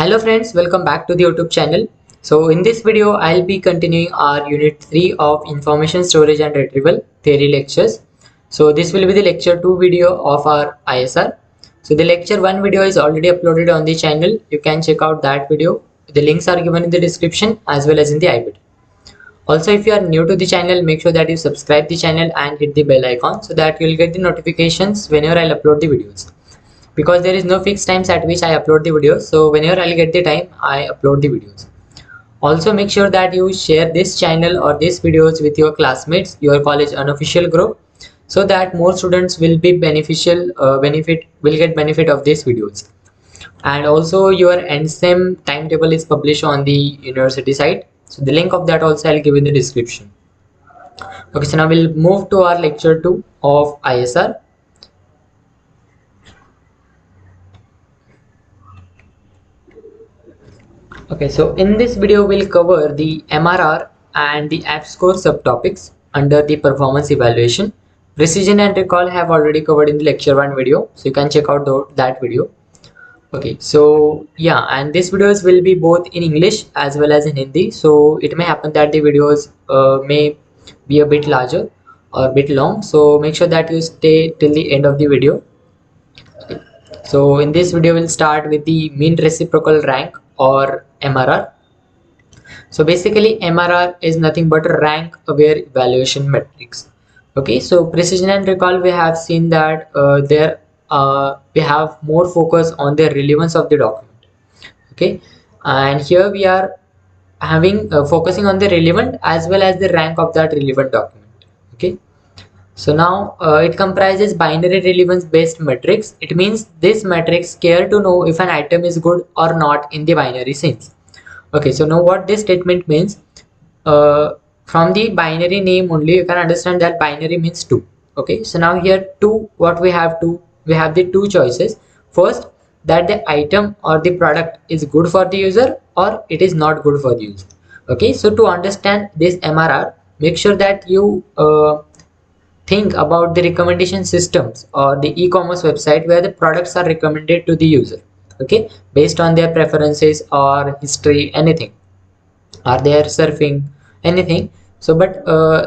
Hello friends, welcome back to the YouTube channel. So in this video, I'll be continuing our unit 3 of information storage and retrieval theory lectures. So this will be the lecture 2 video of our ISR. So the lecture 1 video is already uploaded on the channel. You can check out that video. The links are given in the description as well as in the I button. Also, if you are new to the channel, make sure that you subscribe the channel and hit the bell icon so that you will get the notifications whenever I'll upload the videos, because there is no fixed times at which I upload the videos. So whenever I'll get the time, I upload the videos. Also make sure that you share this channel or these videos with your classmates, your college unofficial group, so that more students will be benefit of these videos. And also your NSEM timetable is published on the university site. So the link of that also I'll give in the description. Okay, so now we'll move to our lecture 2 of ISR. Okay, so in this video we'll cover the MRR and the app score subtopics under the performance evaluation. Precision and recall have already covered in the lecture 1 video, so you can check out that video. Okay, so yeah, and these videos will be both in English as well as in Hindi. So it may happen that the videos may be a bit larger or a bit long. So make sure that you stay till the end of the video. Okay. So in this video we'll start with the mean reciprocal rank or MRR. So basically MRR is nothing but a rank aware evaluation matrix. Okay, so precision and recall, we have seen that we have more focus on the relevance of the document. Okay, and here we are having focusing on the relevant as well as the rank of that relevant document. Okay, so now it comprises binary relevance based matrix. It means this matrix care to know if an item is good or not in the binary sense. Okay, so now what this statement means, from the binary name only you can understand that binary means 2. Okay, so now here 2, what we have the two choices. First, that the item or the product is good for the user or it is not good for the user. Okay, so to understand this MRR, make sure that you think about the recommendation systems or the e-commerce website where the products are recommended to the user. Okay, based on their preferences or history, anything, are they are surfing, anything. So but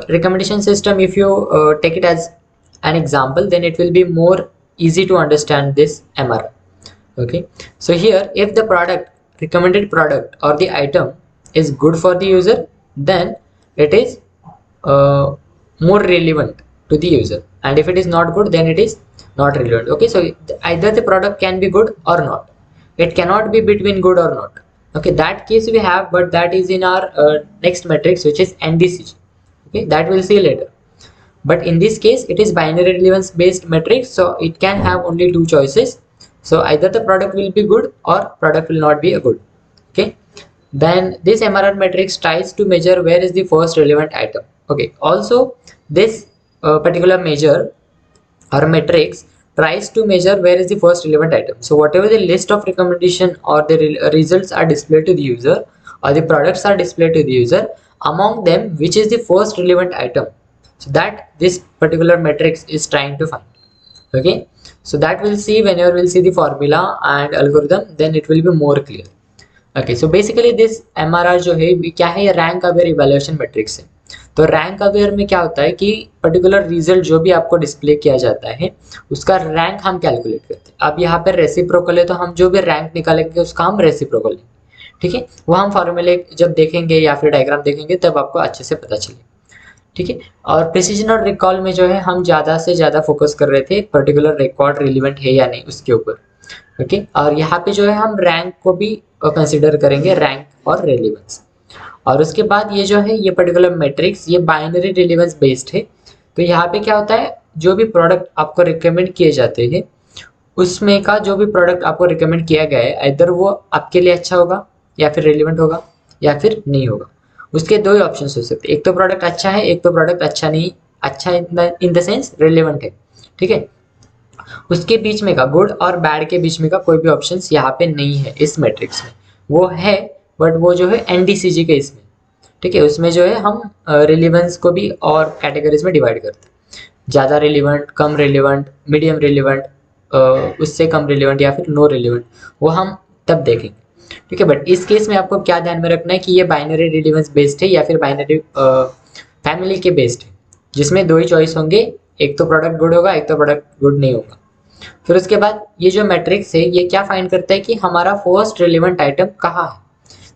recommendation system, if you take it as an example, then it will be more easy to understand this MR. Okay, so here if the recommended product or the item is good for the user, then it is uh, more relevant to the user, and if it is not good, then it is not relevant. Okay, so either the product can be good or not, it cannot be between good or not. Okay, that case we have, but that is in our next matrix, which is NDCG. Okay, that we'll see later. But in this case it is binary relevance based matrix, so it can have only two choices. So either the product will be good or product will not be a good. Okay, then this MRR matrix tries to measure where is the first relevant item. Okay, also this particular measure or matrix tries to measure where is the first relevant item. So whatever the list of recommendation or the results are displayed to the user, or the products are displayed to the user, among them which is the first relevant item, so that this particular matrix is trying to find. Okay, so that we'll see whenever we'll see the formula and algorithm, then it will be more clear. Okay, so basically this MRR जो है क्या है, rank aware evaluation matrix है. तो rank aware में क्या होता है कि पर्टिकुलर रिजल्ट जो भी आपको डिस्प्ले किया जाता है उसका रैंक हम कैलकुलेट करते हैं. अब यहाँ पे रेसिप्रोकल है, तो हम जो भी रैंक निकालेंगे उसका हम रेसिप्रोकल लेंगे. ठीक है, वो हम फॉर्मूले जब देखेंगे या फिर डायग्राम देखेंगे तब आपको अच्छे से पता चलेगा. ठीक है, और प्रिसीजन और रिकॉल में जो है हम ज़्यादा से ज़्यादा फोकस कर रहे थे पर्टिकुलर रिकॉर्ड रिलेवेंट है या नहीं उसके ऊपर. ओके, और यहाँ पे जो है हम रैंक को भी कंसिडर करेंगे, रैंक और रेलेवेंस. और उसके बाद ये जो है ये पर्टिकुलर मैट्रिक्स ये बाइनरी रेलेवेंस बेस्ड है. तो यहाँ पे क्या होता है, जो भी प्रोडक्ट आपको रिकमेंड किए जाते हैं उसमें का जो भी प्रोडक्ट आपको रिकमेंड किया गया है, इधर वो आपके लिए अच्छा होगा या फिर रेलिवेंट होगा या फिर नहीं होगा. उसके दो ही ऑप्शन हो सकते हैं, एक तो प्रोडक्ट अच्छा है, एक तो प्रोडक्ट अच्छा नहीं, अच्छा इन द सेंस रेलिवेंट है. ठीक है, उसके बीच में का गुड और बैड के बीच में का कोई भी ऑप्शन यहाँ पे नहीं है इस मैट्रिक्स में. वो है बट वो जो है एनडीसीजी के इसमें. ठीक है, उसमें जो है हम रिलेवेंस को भी और कैटेगरीज में डिवाइड करते हैं, ज़्यादा रिलेवेंट, कम रिलेवेंट, मीडियम रिलेवेंट, उससे कम रिलेवेंट या फिर नो रिलेवेंट, वो हम तब देखेंगे. ठीक है। बट इस केस में आपको क्या ध्यान में रखना है कि ये बाइनरी रिलेवेंस बेस्ड है या फिर बाइनरी फैमिली के बेस्ड है, जिसमें दो ही चॉइस होंगे, एक तो प्रोडक्ट गुड होगा, एक तो प्रोडक्ट गुड नहीं होगा। फिर उसके बाद ये जो मैट्रिक्स है ये क्या फाइंड करता है कि हमारा फर्स्ट रिलेवेंट आइटम कहाँ है।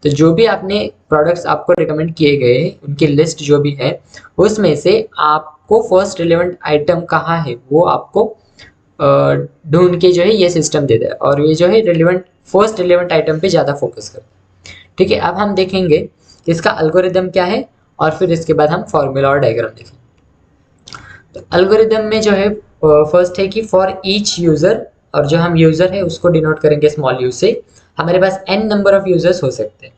तो जो भी आपने प्रोडक्ट्स आपको रिकमेंड किए गए उनकी लिस्ट जो भी है उसमें से आपको फर्स्ट रिलेवेंट आइटम कहाँ है वो आपको ढूंढ के जो है ये सिस्टम देता है, और ये जो है रिलेवेंट फर्स्ट रिलेवेंट आइटम पे ज़्यादा फोकस करता है। ठीक है, अब हम देखेंगे कि इसका एल्गोरिदम क्या है और फिर इसके बाद हम फॉर्मूला और डायग्राम देखेंगे। तो एल्गोरिदम में जो है फर्स्ट है कि फॉर ईच यूज़र, और जो हम यूज़र है उसको डिनोट करेंगे स्मॉल यू से, हमारे पास n नंबर ऑफ यूजर्स हो सकते हैं।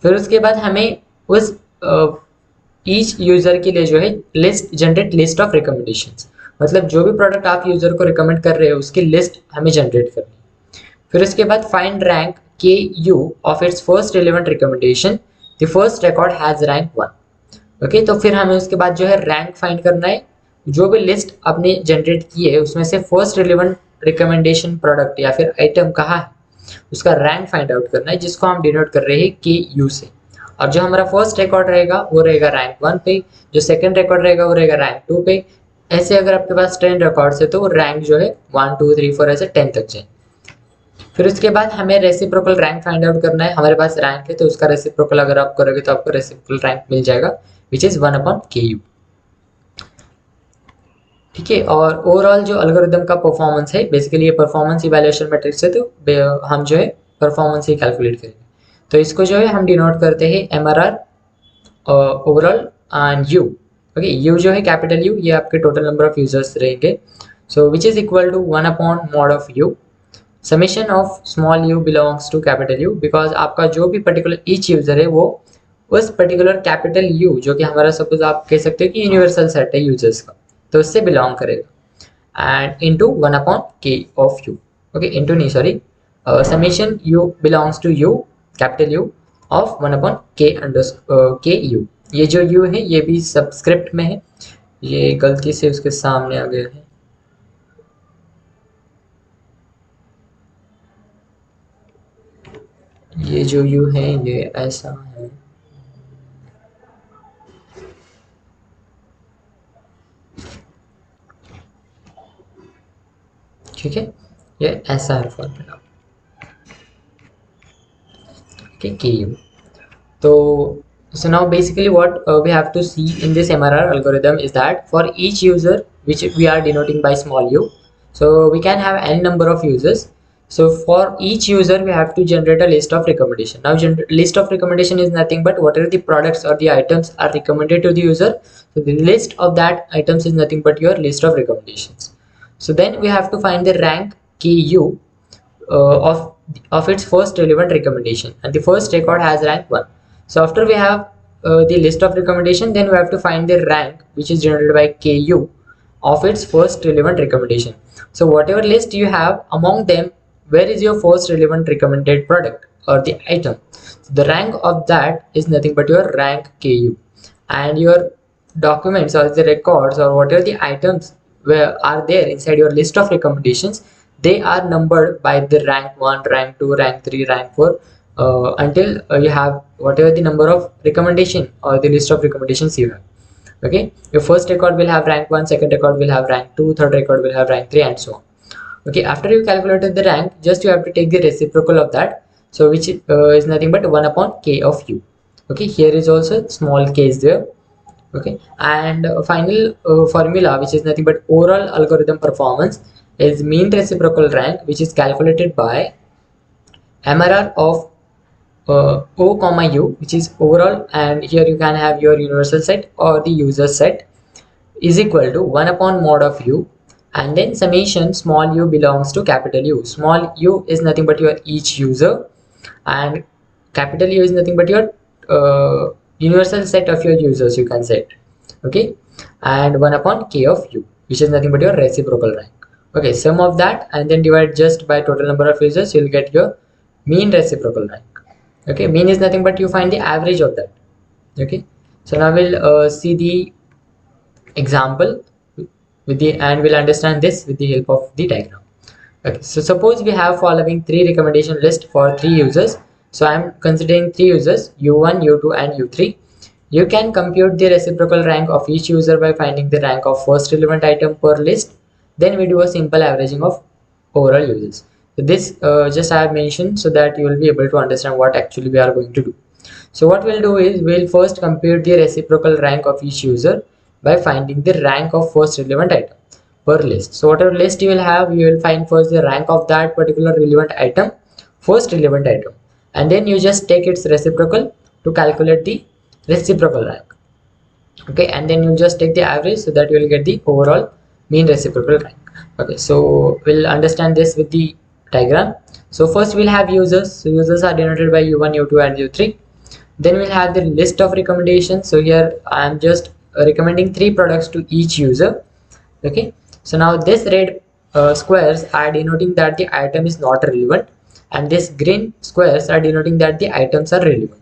फिर उसके बाद हमें उस ईच यूज़र के लिए जो है list generate list of recommendations, मतलब जो भी प्रोडक्ट आप यूज़र को रिकमेंड कर रहे हो उसकी लिस्ट हमें जनरेट करनी है। फिर उसके बाद फाइंड रैंक के you of its first relevant recommendation, the first record has rank 1। Okay, तो फिर हमें उसके बाद जो है रैंक फाइंड करना है, जो भी लिस्ट आपने जनरेट की है उसमें से फर्स्ट रिलेवेंट रिकमेंडेशन प्रोडक्ट या फिर आइटम कहाँ है उसका रैंक फाइंड आउट करना है, जिसको हम डिनोट कर रहे हैं के यू से। और जो हमारा फर्स्ट रिकॉर्ड रहेगा वो रहेगा रैंक 1 पे, जो सेकंड रिकॉर्ड रहेगा वो रहेगा रैंक 2 पे। ऐसे अगर आपके पास 10 रिकॉर्ड्स है तो वो रैंक जो है 1 2 3 4 ऐसे 10 तक जाए। फिर उसके बाद हमें रेसिप्रोकल रैंक फाइंड आउट करना है। हमारे पास रैंक है तो उसका रेसिप्रोकल अगर आप करोगे तो आपको रेसिप्रोकल रैंक मिल जाएगा विच इज 1/ku। ठीक है, और ओवरऑल जो एल्गोरिदम का परफॉर्मेंस है, बेसिकली ये परफॉर्मेंस इवैल्यूएशन मैट्रिक्स है, तो हम जो है परफॉर्मेंस ही कैलकुलेट करेंगे। तो इसको जो है हम डिनोट करते हैं MRR overall and you. Okay, you जो है कैपिटल यू, ये आपके टोटल नंबर ऑफ यूजर्स रहेंगे, so which is equal to 1/mod of U. Summation of small U belongs to capital U, because आपका जो भी पर्टिकुलर ईच यूजर है वो उस पर्टिकुलर कैपिटल यू, जो कि हमारा सपोज आप कह सकते हो कि यूनिवर्सल सेट है यूजर्स का, तो उससे बिलोंग करेगा, and into 1/k of U. Okay, into नहीं sorry, summation U belongs to U capital U of 1/k U. ये जो यू है ये भी सबस्क्रिप्ट में है, ये गलती से उसके सामने आ गया है। ये जो यू है ये ऐसा है, ठीक है, ये ऐसा है फॉर्मूला। ओके, के you. So now basically what we have to see in this MRR algorithm is that for each user which we are denoting by small u, so we can have n number of users. So for each user we have to generate a list of recommendation. Now list of recommendation is nothing but whatever the products or the items are recommended to the user. So the list of that items is nothing but your list of recommendations. So then we have to find the rank ku of its first relevant recommendation, and the first record has rank 1. So after we have the list of recommendation, then we have to find the rank which is generated by ku of its first relevant recommendation. So whatever list you have, among them where is your first relevant recommended product or the item, so the rank of that is nothing but your rank ku, and your documents or the records or whatever the items where are there inside your list of recommendations, they are numbered by the rank 1, rank 2, rank 3, rank 4, until you have whatever the number of recommendation or the list of recommendations you have. Okay, your first record will have rank 1, second record will have rank 2, third record will have rank 3, and so on. Okay, after you calculated the rank, just you have to take the reciprocal of that, so which is nothing but 1/k of u. Okay, here is also small k is there. Okay, and final formula which is nothing but overall algorithm performance is mean reciprocal rank, which is calculated by MRR of O comma U, which is overall, and here you can have your universal set or the user set, is equal to 1/mod of U, and then summation small u belongs to capital U. Small u is nothing but your each user, and capital U is nothing but your universal set of your users, you can set. Okay, and 1/k of u, which is nothing but your reciprocal rank. Okay, sum of that and then divide just by total number of users, you'll get your mean reciprocal rank. Okay, mean is nothing but you find the average of that. Okay, so now we'll see the example with the, and we'll understand this with the help of the diagram. Okay, so suppose we have following 3 recommendation list for 3 users So I am considering three users, u1, u2 and u3. You can compute the reciprocal rank of each user by finding the rank of first relevant item per list. Then we do a simple averaging of overall users. So this just I have mentioned so that you will be able to understand what actually we are going to do. So what we'll do is we'll first compute the reciprocal rank of each user by finding the rank of first relevant item per list. So whatever list you will have, you will find first the rank of that particular relevant item, first relevant item, and then you just take its reciprocal to calculate the reciprocal rank. Okay, and then you just take the average so that you will get the overall mean reciprocal rank. Okay, so we'll understand this with the diagram. So first we'll have users. So users are denoted by u1, u2 and u3. Then we'll have the list of recommendations. So here I am just recommending three products to each user. Okay, so now this red squares are denoting that the item is not relevant, and this green squares are denoting that the items are relevant.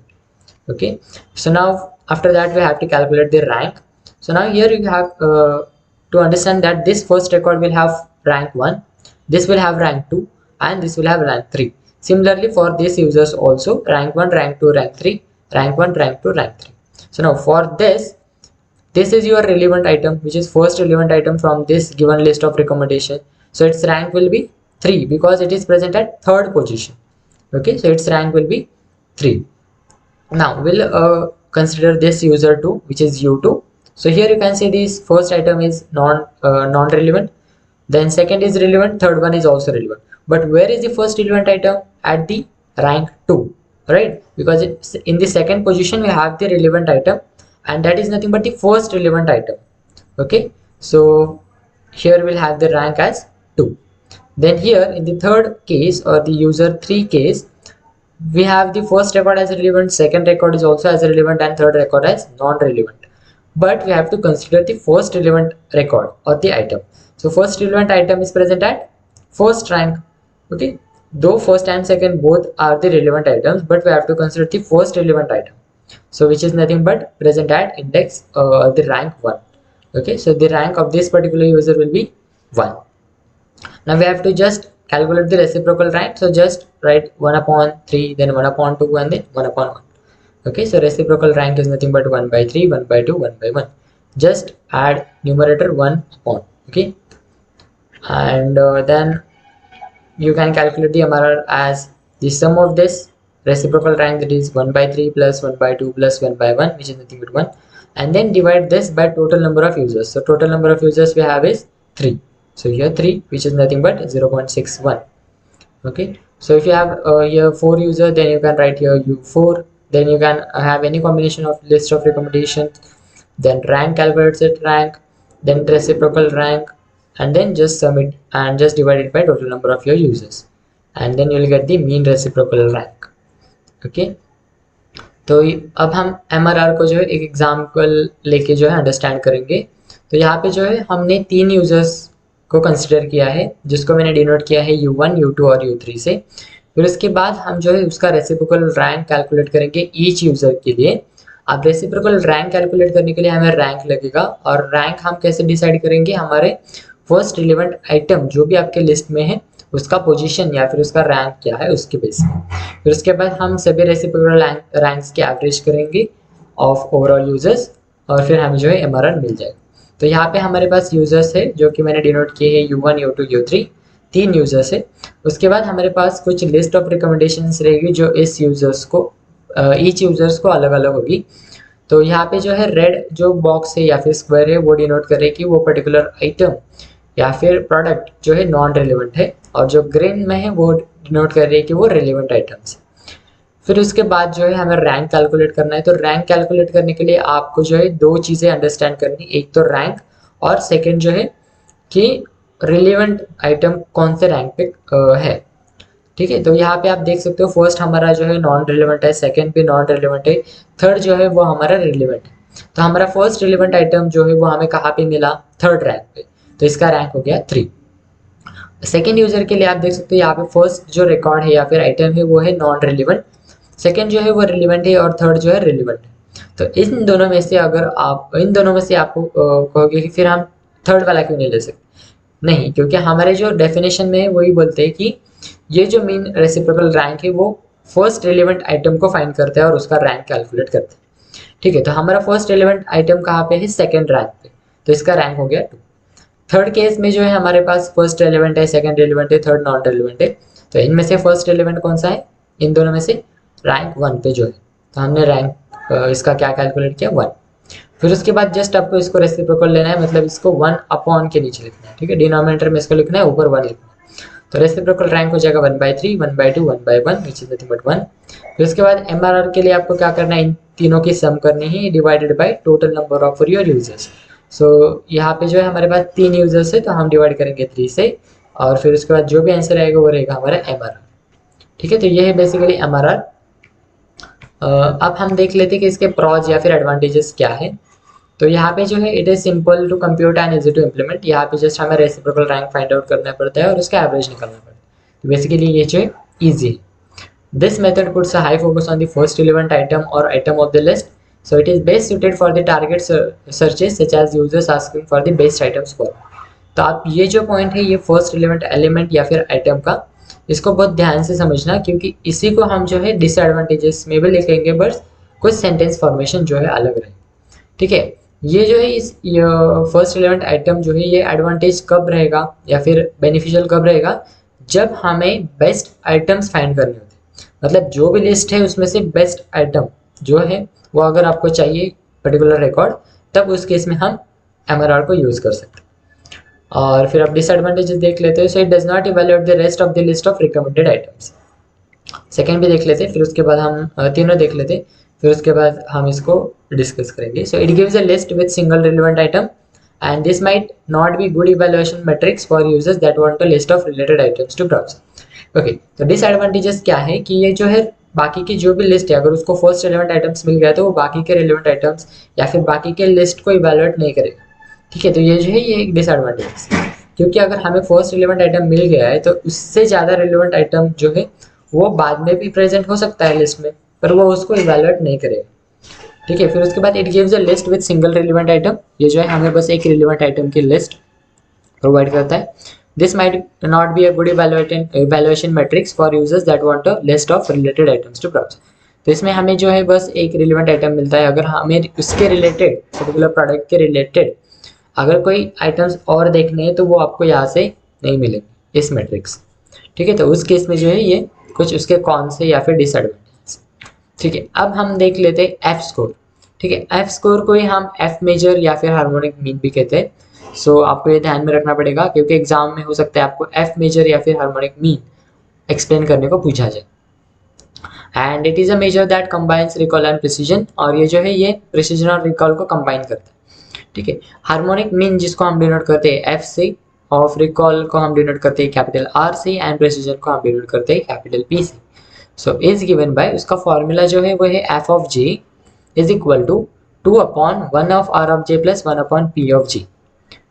Okay, so now after that we have to calculate the rank. So now here you have to understand that this first record will have rank 1, this will have rank 2, and this will have rank 3. Similarly for these users also, rank 1, rank 2, rank 3, rank 1, rank 2, rank 3. So now for this is your relevant item, which is first relevant item from this given list of recommendation. So its rank will be 3 because it is present at third position. Okay, so its rank will be 3. Now we'll consider this user 2, which is u2. So here you can see this first item is non-relevant, then second is relevant, third one is also relevant. But where is the first relevant item? At the rank 2, right? Because it's in the second position we have the relevant item, and that is nothing but the first relevant item. Okay, so here we'll have the rank as 2. Then here in the third case, or the user 3 case, we have the first record as relevant, second record is also as relevant, and third record as non-relevant. But we have to consider the first relevant record or the item. So first relevant item is present at first rank. Okay, though first and second both are the relevant items, but we have to consider the first relevant item, so which is nothing but present at index the rank 1. Okay, so the rank of this particular user will be 1. Now we have to just calculate the reciprocal rank. So just write 1 upon 3, then 1 upon 2, and then 1 upon 1. Okay, so reciprocal rank is nothing but 1 by 3, 1 by 2, 1 by 1. Just add numerator 1 upon. Okay, and then you can calculate the MRR as the sum of this reciprocal rank, that is 1 by 3 plus 1 by 2 plus 1 by 1, which is nothing but 1, and then divide this by total number of users. So total number of users we have is 3. So here 3, which is nothing but 0.61. Okay, so if you have here 4 users, then you can write here u4. Then you can have any combination of list of recommendations, then rank calculates it rank, then reciprocal rank, and then just sum it and just divide it by total number of your users, and then you will get the mean reciprocal rank. Okay, तो अब हम MRR को जो है एक example लेके जो है अंडरस्टैंड करेंगे. तो यहाँ पे जो है हमने 3 यूजर्स को कंसिडर किया है, जिसको मैंने डिनोट किया है u1, u2 और u3 से. फिर उसके बाद हम जो है उसका रेसिप्रोकल रैंक कैलकुलेट करेंगे ईच यूजर के लिए. अब रेसिप्रोकल रैंक कैलकुलेट करने के लिए हमें रैंक लगेगा, और रैंक हम कैसे डिसाइड करेंगे? हमारे फर्स्ट रिलेवेंट आइटम जो भी आपके लिस्ट में है उसका पोजीशन या फिर उसका रैंक क्या है उसके बेस पे. फिर उसके बाद हम सभी रेसिप्रोकल रैंक्स की एवरेज करेंगे ऑफ ओवरऑल यूजर्स, और फिर हमें जो है MRR मिल जाएगा. तो यहाँ पे हमारे पास यूजर्स है जो कि मैंने डिनोट किए हैं u1, u2, u3, 3 यूजर्स है. उसके बाद हमारे पास कुछ लिस्ट ऑफ रिकमेंडेशंस रहेगी जो इस यूजर्स को ईच यूजर्स को अलग अलग होगी. तो यहाँ पे जो है रेड जो बॉक्स है या फिर स्क्वायर है वो डिनोट करे कि वो पर्टिकुलर आइटम या फिर प्रोडक्ट जो है नॉन रिलेवेंट है, और जो ग्रीन में है वो डिनोट कर रही है कि वो रिलेवेंट आइटम्स है. फिर उसके बाद जो है हमें रैंक कैलकुलेट करना है. तो रैंक कैलकुलेट करने के लिए आपको जो है 2 चीज़ें अंडरस्टैंड करनी, एक तो रैंक और सेकंड जो है कि रिलेवेंट आइटम कौन से रैंक पे है. ठीक है, तो यहाँ पे आप देख सकते हो फर्स्ट हमारा जो है नॉन रिलेवेंट है, सेकंड भी नॉन रिलेवेंट है, थर्ड जो है वो हमारा रिलेवेंट है. तो हमारा फर्स्ट रिलेवेंट आइटम जो है वो हमें कहाँ पे मिला? थर्ड रैंक पे, तो इसका रैंक हो गया 3. सेकेंड यूजर के लिए आप देख सकते हो यहाँ पे फर्स्ट जो रिकॉर्ड है या फिर आइटम है वो है नॉन रिलेवेंट, सेकेंड जो है वो रिलेवेंट है, और थर्ड जो है रिलेवेंट है. तो इन दोनों में से अगर आप इन दोनों में से आपको कहोगे कि फिर हम थर्ड वाला क्यों नहीं ले सकते? नहीं, क्योंकि हमारे जो डेफिनेशन में है वही बोलते हैं कि ये जो मीन रेसिप्रोकल रैंक है वो फर्स्ट रिलेवेंट आइटम को फाइंड करते हैं और उसका रैंक कैलकुलेट करते हैं। ठीक है, तो हमारा फर्स्ट रिलेवेंट आइटम कहाँ पे है, सेकंड रैंक पे, तो इसका रैंक हो गया 2। थर्ड केस में जो है हमारे पास फर्स्ट रेलेवेंट है, सेकंड रेलेवेंट है, थर्ड नॉन रेलेवेंट है। तो इनमें से फर्स्ट रेलेवेंट कौन सा है, इन दोनों में से रैंक 1 पे जो है, तो हमने रैंक इसका क्या कैलकुलेट किया, 1। फिर उसके बाद जस्ट आपको इसको रेसिप्रोकल लेना है, मतलब इसको 1 अपॉन के नीचे लिखना है। ठीक है, डिनोमिनेटर में इसको लिखना है, ऊपर 1 लिखना है। तो रेसिप्रोकल रैंक हो जाएगा 1/3, 1/2, 1/1 विच इज नथिंग बट 1। फिर उसके बाद एमआरआर के लिए आपको क्या करना है, इन तीनों की सम करनी है divided by total number of your users. So यहाँ पे जो है हमारे पास 3 यूजर्स है, तो हम डिवाइड करेंगे 3 से, और फिर उसके बाद जो भी आंसर आएगा वो रहेगा हमारा एमआरआर। ठीक है, तो ये है बेसिकली एमआरआर। अब हम देख लेते हैं कि इसके प्रॉज या फिर एडवांटेजेस क्या है। तो यहाँ पे जो है it is simple to compute and easy to implement. यहाँ पे जस्ट हमें रेसिप्रोकल रैंक फाइंड आउट करना पड़ता है और उसका एवरेज निकालना पड़ता है। तो बेसिकली ये जो है ईजी है। This method puts a high focus on the first relevant item or item of the list, so it is best suited for the target searches such as users asking for the best items for। तो आप ये जो point है, ये first relevant element या फिर item का, इसको बहुत ध्यान से समझना, क्योंकि इसी को हम जो है डिसएडवांटेजेस में भी लिखेंगे, बस कुछ सेंटेंस फॉर्मेशन जो है अलग रहे। ठीक है, ये जो है इस फर्स्ट रिलेवेंट आइटम जो है ये एडवांटेज कब रहेगा या फिर बेनिफिशियल कब रहेगा, जब हमें बेस्ट आइटम्स फाइंड करने होते हैं। मतलब जो भी लिस्ट है उसमें से बेस्ट आइटम जो है वो अगर आपको चाहिए पर्टिकुलर रिकॉर्ड, तब उस केस में हम एमआरआर को यूज़ कर सकते हैं। और फिर आप डिसएडवांटेजेस देख लेते हैं। So it does not evaluate the rest of the list of recommended items. Second भी देख लेते हैं, फिर उसके बाद हम तीनों देख लेते हैं, फिर उसके बाद हम इसको डिस्कस करेंगे। So it gives a list with single relevant item and this might not be good evaluation metrics for users that want a list of related items to browse। Okay, तो डिसएडवांटेजेस क्या है कि ये जो है बाकी की जो भी लिस्ट है, अगर उसको फर्स्ट रिलेवेंट आइटम्स मिल गया तो वो बाकी के रिलेवेंट आइटम्स या फिर बाकी के लिस्ट को इवेलुएट नहीं करेगा। ठीक है, तो ये जो है ये एक डिसएडवांटेज है, क्योंकि अगर हमें फर्स्ट रिलेवेंट आइटम मिल गया है तो उससे ज़्यादा रिलेवेंट आइटम जो है वो बाद में भी प्रेजेंट हो सकता है लिस्ट में, पर वो उसको इवेलुएट नहीं करेगा। ठीक है, फिर उसके बाद it gives a list with single relevant item. ये जो है हमें बस एक रिलेवेंट आइटम की लिस्ट प्रोवाइड करता है। This might not be a good evaluation metrics for users that want a list of related items to browse. तो इसमें हमें जो है बस एक रिलेवेंट आइटम मिलता है, अगर हमें उसके रिलेटेड पर्टिकुलर प्रोडक्ट के रिलेटेड अगर कोई आइटम्स और देखने हैं तो वो आपको यहाँ से नहीं मिलेंगे इस मैट्रिक्स। ठीक है, तो उस केस में जो है ये कुछ उसके कौन से या फिर डिसएडवांटेज। ठीक है, अब हम देख लेते हैं एफ स्कोर। ठीक है, एफ स्कोर को ही हम एफ मेजर या फिर हार्मोनिक मीन भी कहते हैं। सो आपको ये ध्यान में रखना पड़ेगा, क्योंकि एग्जाम में हो सकता है आपको एफ मेजर या फिर हार्मोनिक मीन एक्सप्लेन करने को पूछा जाए। And it is a measure that combines recall and precision, और ये जो है ये प्रिसीजन और रिकॉल को कंबाइन करता है। ठीक है, हार्मोनिक मीन जिसको हम डिनोट करते हैं एफ से, ऑफ रिकॉल को हम डिनोट करते हैं कैपिटल आर से, एंड प्रिसीजन को हम डिनोट करते हैं कैपिटल पी से। सो इज गिवन बाय, उसका फॉर्मूला जो है वो है F of J is equal to 2/1 of R of J plus 1/p of G.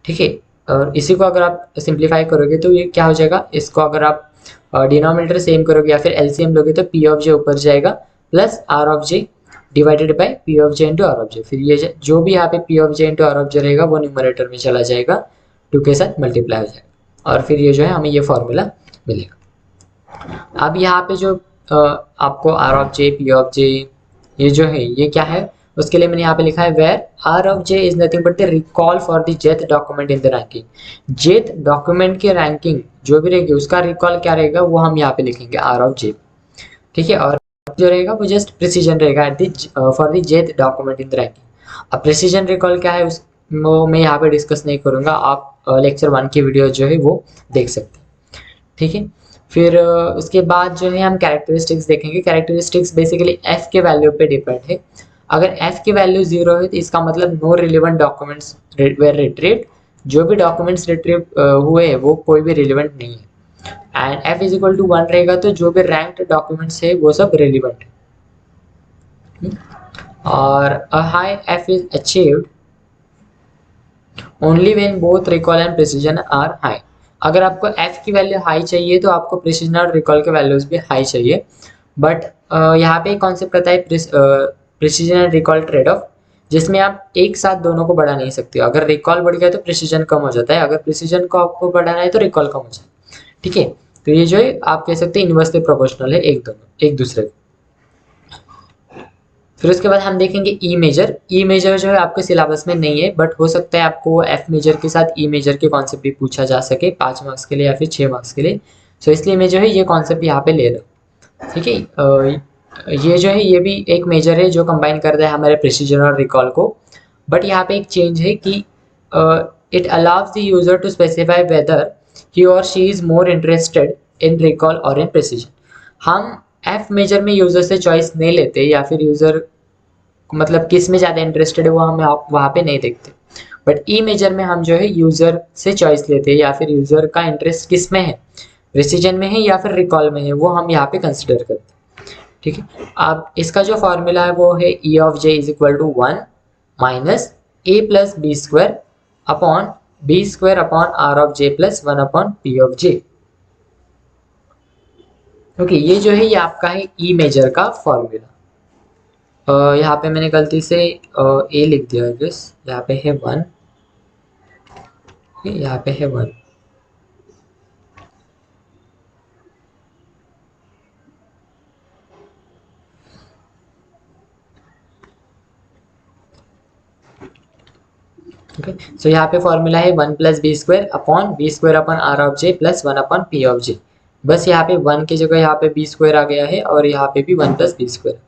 ठीक है, और इसी को अगर आप सिंप्लीफाई करोगे तो ये क्या हो जाएगा, इसको अगर आप डिनोमिनेटर सेम करोगे या फिर एलसीएम लोगे तो पी ऑफ जे ऊपर जाएगा plus R of J divided by P of J into R of J. फिर ये जो भी यहाँ पे P of J into R of J रहेगा वो न्यूमरेटर में चला जाएगा, 2 के साथ मल्टीप्लाई हो जाएगा, और फिर ये जो है हमें ये फॉर्मूला मिलेगा। अब यहाँ पे जो आपको R of J P of J ये जो है ये क्या है, उसके लिए मैंने यहाँ पे लिखा है where R of J is nothing but the recall for the जेथ document in the ranking. Jth document की रैंकिंग जो भी रहेगी उसका रिकॉल क्या रहेगा वो हम यहाँ पे लिखेंगे आर ऑफ जे। ठीक है, और जो रहेगा वो जस्ट प्रिसीजन रहेगा एट द फॉर द जेथ डॉक्यूमेंट इन द रैंकिंग। अब प्रिसीजन रिकॉल क्या है उस वो मैं यहाँ पे डिस्कस नहीं करूँगा, आप लेक्चर 1 की वीडियो जो है वो देख सकते हैं। ठीक है, फिर उसके बाद जो है हम कैरेक्टरिस्टिक्स देखेंगे। कैरेक्टरिस्टिक्स बेसिकली एफ के वैल्यू पे डिपेंड है। अगर एफ की वैल्यू 0 है तो इसका मतलब no relevant documents were retrieved, जो भी डॉक्यूमेंट्स रिट्रीव हुए हैं वो कोई भी रिलेवेंट नहीं है। And F is equal to 1 रहेगा तो जो भी रैंक्ड डॉक्यूमेंट्स है वो सब रिलेवेंट है। और a high F is achieved only when both recall and precision are high. अगर आपको f की वैल्यू हाई चाहिए तो आपको प्रिसीजन और रिकॉल के वैल्यूज भी हाई चाहिए। बट यहाँ पे कॉन्सेप्ट रहता है precision and recall trade off, जिसमें आप एक साथ दोनों को बढ़ा नहीं सकते हो। अगर रिकॉल बढ़ गया तो प्रिसीजन कम हो जाता है, अगर प्रिसीजन को आपको बढ़ाना है तो रिकॉल कम हो जाता है। ठीक है, तो ये जो है आप कह सकते हैं इन्वर्सली प्रोपोर्शनल है एक दूसरे को। फिर उसके बाद हम देखेंगे ई मेजर। ई मेजर जो है आपके सिलेबस में नहीं है, बट हो सकता है आपको एफ मेजर के साथ ई मेजर के कॉन्सेप्ट भी पूछा जा सके 5 मार्क्स के लिए या फिर 6 मार्क्स के लिए। सो इसलिए मैं जो है ये कॉन्सेप्ट यहाँ पे ले रहा हूँ। ठीक है, ये जो है ये भी एक मेजर है जो कंबाइन करता है हमारे प्रिसीजन और रिकॉल को। बट यहाँ पे एक चेंज है कि it allows the user to specify whether he or she is more interested in recall or in precision. हम एफ मेजर में यूजर से चॉइस नहीं लेते, या फिर यूजर मतलब किस में ज़्यादा इंटरेस्टेड है वो हम वहाँ पे नहीं देखते। बट ई मेजर में हम जो है यूज़र से चॉइस लेते हैं, या फिर यूज़र का इंटरेस्ट किस में है, प्रिसीजन में है या फिर रिकॉल में है, वो हम यहाँ पे कंसिडर करते हैं। ठीक है, अब इसका जो फॉर्मूला है वो है E of J is equal to 1 minus A plus B square upon B square upon R of J plus 1 upon P of J. Okay, ये जो है ये आपका है ई मेजर का फॉर्मूला। यहाँ पे मैंने गलती से ए लिख दिया है गेस, यहाँ पे है 1, यहाँ पे है 1। ओके, सो यहाँ पे फॉर्मूला है 1 plus B square upon B square upon R of J plus 1 upon P of J. बस यहाँ पे 1 की जगह यहाँ पे बी स्क्वायर आ गया है, और यहाँ पे भी 1 प्लस बी स्क्वायर।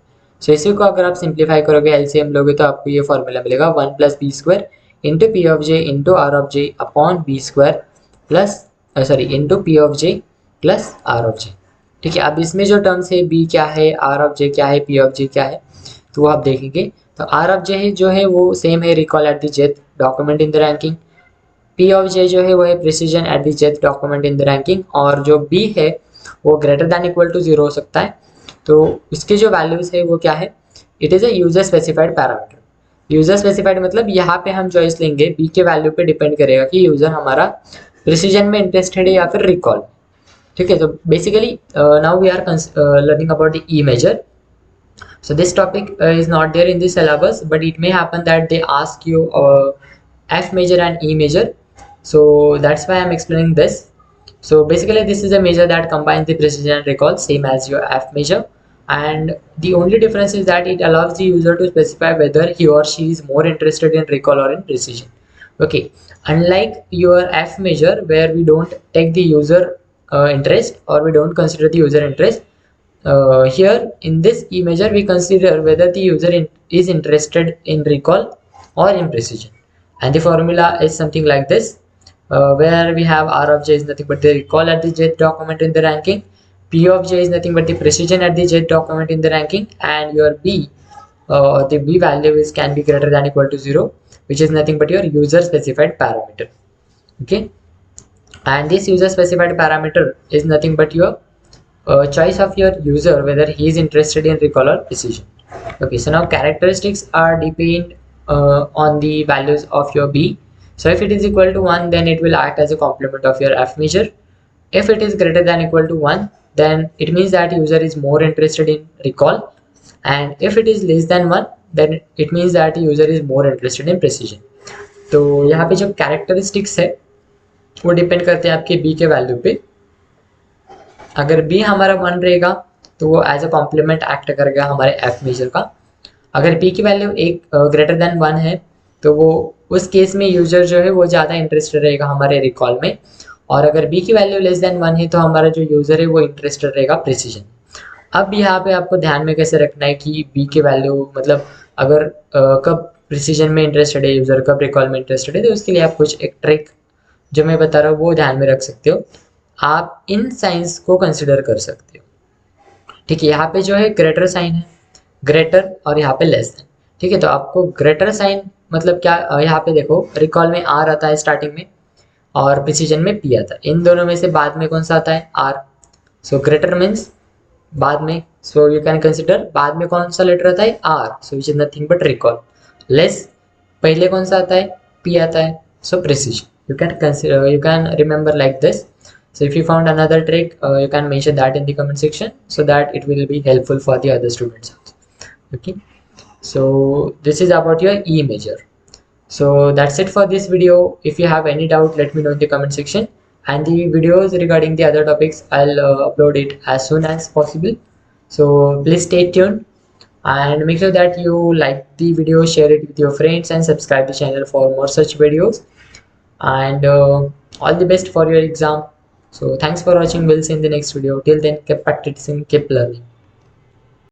सो इसी को अगर आप सिंप्लीफाई करोगे, एलसीएम लोगे, तो आपको ये फॉर्मूला मिलेगा 1 plus B square into P of J into R of J upon B square plus sorry into P of J plus R of J. ठीक है, अब इसमें जो टर्म्स है बी क्या है, आर ऑफ जे क्या है, पी ऑफ जे क्या है, तो वो आप देखेंगे। तो आर ऑफ जे जो है वो सेम है, रिकॉल एट द जेथ document in the ranking. P of J जो है वो है प्रिसीजन एट द जेथ डॉक्यूमेंट इन द रैंकिंग। और जो बी है वो ग्रेटर दैन इक्वल टू 0 हो सकता है। तो इसके जो वैल्यूज है वो क्या है, it is a user specified parameter. User specified मतलब यहाँ पे हम चॉइस लेंगे, बी के वैल्यू पे डिपेंड करेगा कि यूजर हमारा प्रिसीजन में इंटरेस्टेड है या फिर रिकॉल। ठीक है, तो basically now we are learning about the E measure. So this topic is not there in the syllabus, but it may happen that they ask you F major and E major. So that's why I'm explaining this. So basically this is a measure that combines the precision and recall, same as your F measure. And the only difference is that it allows the user to specify whether he or she is more interested in recall or in precision. Okay, unlike your F measure where we don't take the user interest, or we don't consider the user interest, here in this E measure we consider whether the user is interested in recall or in precision. And the formula is something like this, where we have R of j is nothing but the recall at the jth document in the ranking, P of j is nothing but the precision at the jth document in the ranking, and your B, the B value is can be greater than equal to 0, which is nothing but your user specified parameter. Okay, and this user specified parameter is nothing but your choice of your user whether he is interested in recall or precision. Okay, so now characteristics are depend on the values of your B. So if it is equal to 1, then it will act as a complement of your F measure. If it is greater than equal to 1, then it means that user is more interested in recall, and if it is less than 1, then it means that user is more interested in precision. तो यहाँ पे जो characteristics है वो depend करते हैं आपके B के वैल्यू पे। अगर बी हमारा 1 रहेगा तो वो एज अ कॉम्प्लीमेंट एक्ट करेगा हमारे एफ मेजर का। अगर बी की वैल्यू एक ग्रेटर देन 1 है तो वो उस केस में यूजर जो है वो ज़्यादा इंटरेस्टेड रहेगा हमारे रिकॉल में, और अगर बी की वैल्यू लेस देन 1 है तो हमारा जो यूजर है वो इंटरेस्टेड रहेगा प्रिसीजन। अब यहाँ पे आपको ध्यान में कैसे रखना है कि बी के वैल्यू मतलब अगर कब प्रिसीजन में इंटरेस्टेड है यूजर, कब रिकॉल में इंटरेस्टेड है, तो उसके लिए आप कुछ एक ट्रिक जो मैं बता रहा हूँ वो ध्यान में रख सकते हो। आप इन साइंस को कंसिडर कर सकते हो। ठीक है, यहाँ पे जो है ग्रेटर साइन है, ग्रेटर और यहाँ पे लेस है। ठीक है, तो आपको ग्रेटर साइन मतलब क्या, यहाँ पे देखो रिकॉल में आर आता है स्टार्टिंग में और प्रिसीजन में पी आता है, इन दोनों में से बाद में कौन सा आता है, आर। सो ग्रेटर मीन्स बाद में, सो यू कैन कंसिडर बाद में कौन सा लेटर आता है, R, so which is nothing but recall. लेस पहले कौन सा आता है, पी आता है, so precision. You can consider, you can remember like this. So if you found another trick, you can mention that in the comment section so that it will be helpful for the other students also. Okay, so this is about your E measure. So that's it for this video. If you have any doubt, let me know in the comment section. and the videos regarding the other topics I'll upload it as soon as possible. So please stay tuned and make sure that you like the video, share it with your friends, and subscribe the channel for more such videos. And all the best for your exam. So thanks for watching. We'll see in the next video. Till then, keep practicing, keep learning.